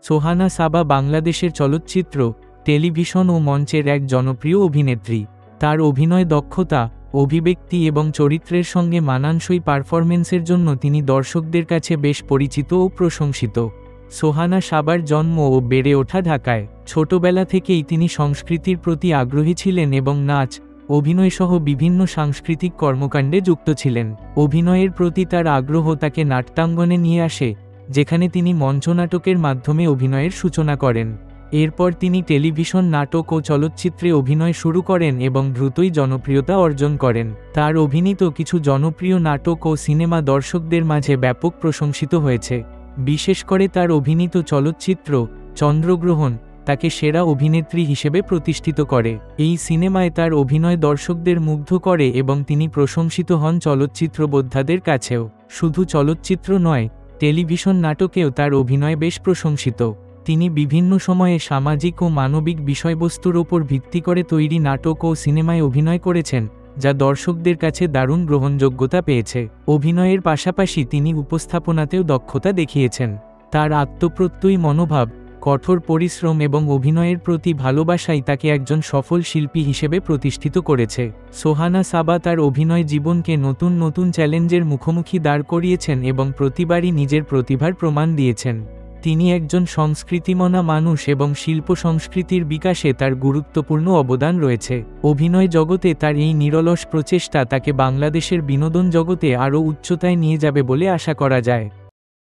সোহানা সাবা বাংলাদেশের চলচ্চিত্র, টেলিভিশন ও মঞ্চের এক জনপ্রিয় অভিনেত্রী। তার অভিনয় দক্ষতা, অভিব্যক্তি এবং চরিত্রের সঙ্গে মানানসই পারফরম্যান্সের জন্য তিনি দর্শকদের কাছে বেশ পরিচিত ও প্রশংসিত। সোহানা সাবার জন্ম ও বেড়ে ওঠা ঢাকায়। ছোটবেলা থেকেই তিনি সংস্কৃতির প্রতি আগ্রহী ছিলেন এবং নাচ, অভিনয় সহ বিভিন্ন সাংস্কৃতিক কর্মকাণ্ডে যুক্ত ছিলেন। অভিনয়ের প্রতি তার আগ্রহ তাকে নাট্যাঙ্গনে নিয়ে আসে, যেখানে তিনি মঞ্চনাটকের মাধ্যমে অভিনয়ের সূচনা করেন। এরপর তিনি টেলিভিশন নাটক ও চলচ্চিত্রে অভিনয় শুরু করেন এবং দ্রুতই জনপ্রিয়তা অর্জন করেন। তার অভিনীত কিছু জনপ্রিয় নাটক ও সিনেমা দর্শকদের মাঝে ব্যাপক প্রশংসিত হয়েছে। বিশেষ করে তার অভিনীত চলচ্চিত্র চন্দ্রগ্রহণ তাকে সেরা অভিনেত্রী হিসেবে প্রতিষ্ঠিত করে। এই সিনেমায় তার অভিনয় দর্শকদের মুগ্ধ করে এবং তিনি প্রশংসিত হন চলচ্চিত্র বোদ্ধাদের কাছেও। শুধু চলচ্চিত্র নয়, টেলিভিশন নাটকেও তার অভিনয় বেশ প্রশংসিত। তিনি বিভিন্ন সময়ে সামাজিক ও মানবিক বিষয়বস্তুর ওপর ভিত্তি করে তৈরি নাটক ও সিনেমায় অভিনয় করেছেন, যা দর্শকদের কাছে দারুণ গ্রহণযোগ্যতা পেয়েছে। অভিনয়ের পাশাপাশি তিনি উপস্থাপনাতেও দক্ষতা দেখিয়েছেন। তার আত্মপ্রত্যয়ী মনোভাব, কঠোর পরিশ্রম এবং অভিনয়ের প্রতি ভালোবাসাই তাকে একজন সফল শিল্পী হিসেবে প্রতিষ্ঠিত করেছে। সোহানা সাবা তার অভিনয় জীবনকে নতুন নতুন চ্যালেঞ্জের মুখোমুখি দাঁড় করিয়েছেন এবং প্রতিবারই নিজের প্রতিভার প্রমাণ দিয়েছেন। তিনি একজন সংস্কৃতিমনা মানুষ এবং শিল্প সংস্কৃতির বিকাশে তার গুরুত্বপূর্ণ অবদান রয়েছে। অভিনয় জগতে তার এই নিরলস প্রচেষ্টা তাকে বাংলাদেশের বিনোদন জগতে আরও উচ্চতায় নিয়ে যাবে বলে আশা করা যায়।